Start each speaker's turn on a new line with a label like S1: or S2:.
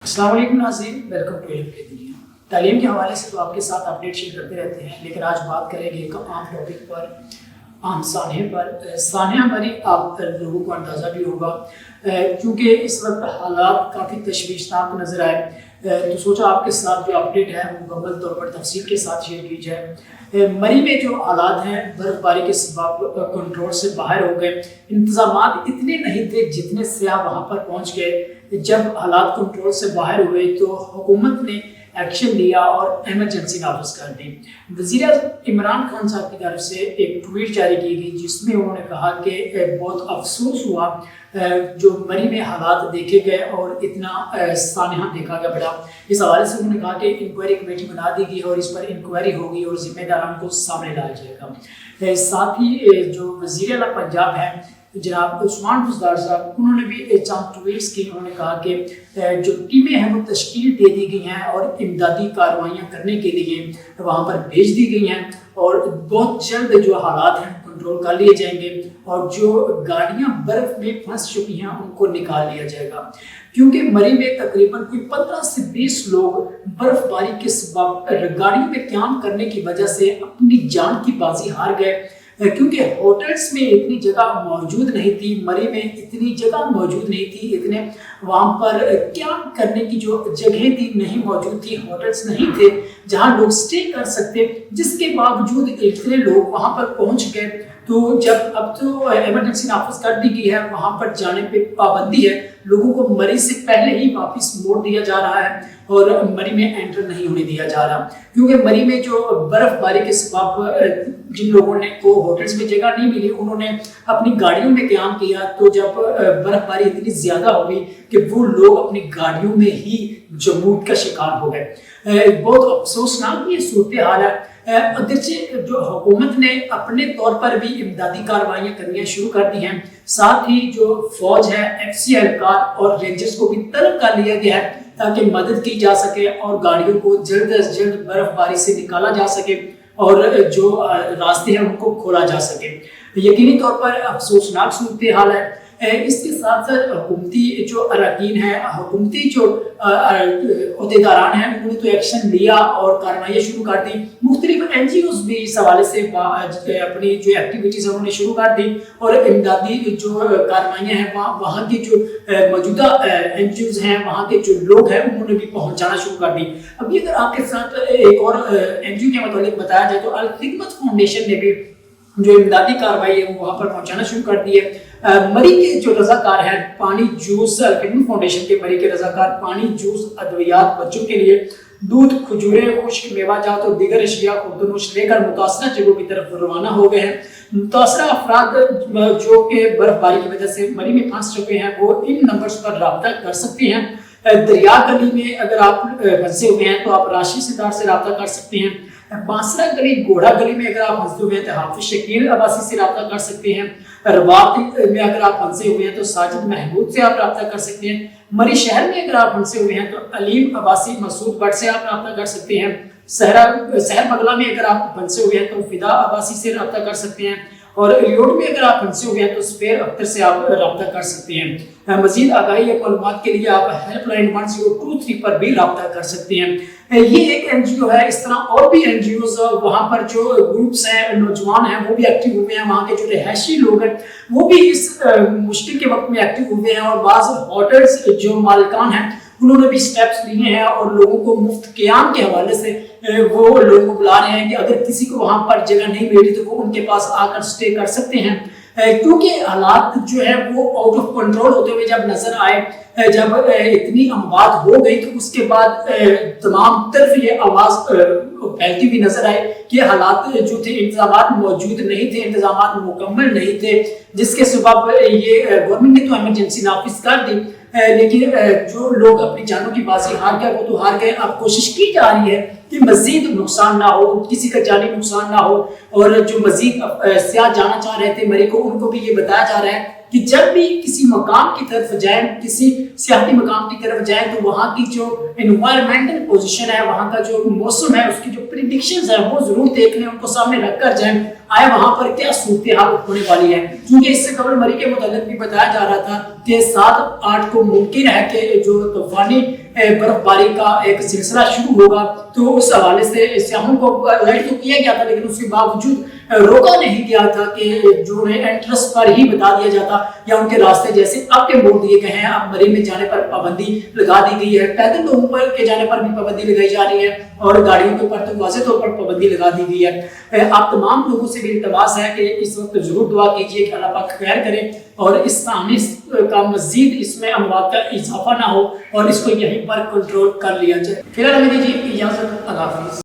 S1: السلام علیکم ناظرین، ویلکم ٹو علم کی دنیا۔ تعلیم کے حوالے سے تو آپ کے ساتھ اپڈیٹ شیئر کرتے رہتے ہیں، لیکن آج بات کریں گے ایک عام ٹاپک پر، عام سانحے پر۔ سانحہ ہماری آپ لوگوں کو اندازہ بھی ہوگا، کیونکہ اس وقت حالات کافی تشویشناک نظر آئے، تو سوچا آپ کے ساتھ جو اپڈیٹ ہے وہ مکمل طور پر تفصیل کے ساتھ شیئر کی جائے۔ مری میں جو حالات ہیں برف باری کے سبب کنٹرول سے باہر ہو گئے، انتظامات اتنے نہیں تھے جتنے سیاح وہاں پر پہنچ گئے۔ جب حالات کنٹرول سے باہر ہوئے تو حکومت نے ایکشن لیا اور ایمرجنسی نافذ کر دی۔ وزیر اعظم عمران خان صاحب کی طرف سے ایک ٹویٹ جاری کی گئی جس میں انہوں نے کہا کہ بہت افسوس ہوا جو مری میں حالات دیکھے گئے اور اتنا سانحہ دیکھا گیا بڑا۔ اس حوالے سے انہوں نے کہا کہ انکوائری کمیٹی بنا دی گئی اور اس پر انکوائری ہوگی اور ذمہ داران کو سامنے لایا جائے گا۔ ساتھ ہی جو وزیر اعلیٰ پنجاب ہیں جناب عثمان بزدار صاحب، انہوں نے بھی چند ٹویٹس کی۔ انہوں نے کہا کہ جو ٹیمیں ہیں وہ تشکیل دے دی گئی ہیں اور امدادی کارروائیاں کرنے کے لیے وہاں پر بھیج دی گئی ہیں اور بہت جلد جو حالات ہیں کنٹرول کر لیے جائیں گے اور جو گاڑیاں برف میں پھنس چکی ہیں ان کو نکال لیا جائے گا، کیونکہ مری میں تقریباً کوئی 15 سے 20 لوگ برف باری کے سبب گاڑیوں میں قیام کرنے کی وجہ سے اپنی جان کی بازی ہار گئے، کیونکہ ہوٹلز میں اتنی جگہ موجود نہیں تھی، مری میں اتنی جگہ موجود نہیں تھی، اتنے وہاں پر قیام کرنے کی جو جگہیں تھی نہیں موجود تھی، ہوٹلز نہیں تھے جہاں لوگ سٹے کر سکتے، جس کے باوجود اتنے لوگ وہاں پر پہنچ گئے۔ تو جب اب تو ایمرجنسی نافذ کر دی گئی ہے، وہاں پر جانے پہ پابندی ہے، لوگوں کو مری سے پہلے ہی واپس موڑ دیا جا رہا ہے اور مری میں انٹر نہیں ہونے دیا جا رہا، کیونکہ مری میں جو برف باری کے سبب جن لوگوں نے کو ہوٹلز میں جگہ نہیں ملی انہوں نے اپنی گاڑیوں میں قیام کیا، تو جب برف باری اتنی زیادہ ہو گئی کہ وہ لوگ اپنی گاڑیوں میں ہی جمود کا شکار ہو گئے۔ بہت افسوسناک یہ صورتحال ہے۔ اگرچہ جو حکومت نے اپنے طور پر بھی امدادی کارروائیاں کرنی شروع کر دی ہیں، ساتھ ہی جو فوج ہے، ایف سی اہلکار اور رینجرز کو بھی طلب کر لیا گیا ہے تاکہ مدد کی جا سکے اور گاڑیوں کو جلد از جلد برف باری سے نکالا جا سکے اور جو راستے ہیں ان کو کھولا جا سکے۔ یقینی طور پر افسوسناک صورتحال ہے۔ اس کے ساتھ ساتھ حکومتی جو اراکین ہیں، حکومتی جو عہدیداران ہیں، انہوں نے تو ایکشن لیا اور کارروائیاں شروع کر دی۔ مختلف این جی اوز بھی اس حوالے سے اپنی جو ایکٹیویٹیز ہیں انہوں نے شروع کر دی اور امدادی جو کارروائیاں ہیں وہاں کے جو موجودہ این جی اوز ہیں، وہاں کے جو لوگ ہیں انہوں نے بھی پہنچانا شروع کر دی۔ ابھی اگر آپ کے ساتھ ایک اور این جی او کے متعلق بتایا جائے تو الخدمت فاؤنڈیشن نے بھی جو امدادی کارروائی ہے وہاں پر پہنچانا شروع کر دی ہے۔ مری کے جو رضاکار ہیں، پانی جوس الخدمت فاؤنڈیشن کے مری کے رضاکار پانی جوس ادویات بچوں کے لیے دودھ، کھجوریں، خشک میوہ جات اور دیگر اشیاء خوردنوش لے کر متاثرہ جگہوں کی طرف روانہ ہو گئے ہیں۔ متاثرہ افراد جو کہ برف باری کی وجہ سے مری میں پھنس چکے ہیں وہ ان نمبرز پر رابطہ کر سکتے ہیں۔ دریا گلی میں اگر آپ پھنسے ہوئے ہیں تو آپ راشد ستار سے رابطہ کر سکتے ہیں۔ بانسرا گلی، گھوڑا گلی میں اگر آپ پھنسے ہوئے ہیں تو حافظ شکیل عباسی سے رابطہ کر سکتے ہیں۔ رباط میں اگر آپ پھنسے ہوئے ہیں تو ساجد محمود سے آپ رابطہ کر سکتے ہیں۔ مری شہر میں اگر آپ پھنسے ہوئے ہیں تو علیم عباسی مسعود بٹ سے آپ رابطہ کر سکتے ہیں۔ شہر بغلہ میں اگر آپ پھنسے ہوئے ہیں تو فدا عباسی سے رابطہ کر سکتے ہیں اور ریوٹ میں اگر آپ پھنسے ہوئے ہیں تو سپیر اختر سے آپ رابطہ کر سکتے ہیں۔ مزید آگاہی یا معلومات کے لیے آپ ہیلپ لائن 1023 پر بھی رابطہ کر سکتے ہیں۔ یہ ایک این جی او ہے، اس طرح اور بھی این جی اوز وہاں پر جو گروپس ہیں، نوجوان ہیں وہ بھی ایکٹیو ہوئے ہیں، وہاں کے جو رہائشی لوگ ہیں وہ بھی اس مشکل کے وقت میں ایکٹیو ہوئے ہیں اور بعض ہوٹلز جو مالکان ہیں انہوں نے بھی سٹیپس لیے ہیں اور لوگوں کو مفت قیام کے حوالے سے وہ لوگوں کو بلا رہے ہیں کہ اگر کسی کو وہاں پر جگہ نہیں ملی تو وہ ان کے پاس آ کر سٹے کر سکتے ہیں، کیونکہ حالات جو ہے وہ آؤٹ آف کنٹرول ہوتے ہوئے جب نظر آئے، جب اتنی اموات ہو گئی تو اس کے بعد تمام طرف یہ آواز پھیلتی ہوئی نظر آئی کہ حالات جو تھے، انتظامات موجود نہیں تھے، انتظامات مکمل نہیں تھے، جس کے سبب یہ گورنمنٹ نے تو ایمرجنسی نافذ کر دی، لیکن جو لوگ اپنی جانوں کی بازی ہار گئے وہ تو ہار گئے۔ اب کوشش کی جا رہی ہے کہ مزید نقصان نہ ہو، کسی کا جانی نقصان نہ ہو، اور جو مزید سیاح جانا چاہ رہے تھے مری کو ان کو بھی یہ بتایا جا رہا ہے کہ جب بھی کسی مقام کی طرف جائیں، کسی سیاحتی مقام کی طرف جائیں تو وہاں کی جو انوائرمنٹل پوزیشن ہے، وہاں کا جو موسم ہے، اس کی جو پریڈکشنز ہیں وہ ضرور دیکھ لیں، ان کو سامنے رکھ کر جائیں آئے وہاں پر کیا صورتحال ہونے والی ہے، کیونکہ اس سے قبل مری کے متعلق بھی بتایا جا رہا تھا کہ 7-8 کو ممکن ہے کہ جو طوفانی برف باری کا ایک سلسلہ شروع ہوگا، تو اس حوالے سے سیاحوں کو الرٹ تو کیا گیا تھا، لیکن اس کے باوجود روکا نہیں گیا تھا کہ جو انٹرس پر ہی بتا دیا جاتا یا ان کے راستے جیسے اب کے موڑ دیے گئے ہیں، اب مری میں جانے پر پابندی لگا دی گئی ہے، پیدل لوگوں پر کے جانے پر بھی پابندی لگائی جا رہی ہے اور گاڑیوں کے اوپر تو واضح طور پر پابندی لگا دی گئی ہے۔ آپ تمام لوگوں سے بھی التماس ہے کہ اس وقت ضرور دعا کیجیے کہ اللہ پاک خیر کرے اور اس سامنے کا مزید اس میں اموات کا اضافہ نہ ہو اور اس کو یہیں پر کنٹرول کر لیا جائے۔ فی الحال ہمیں دیجیے اجازت، اللہ حافظ۔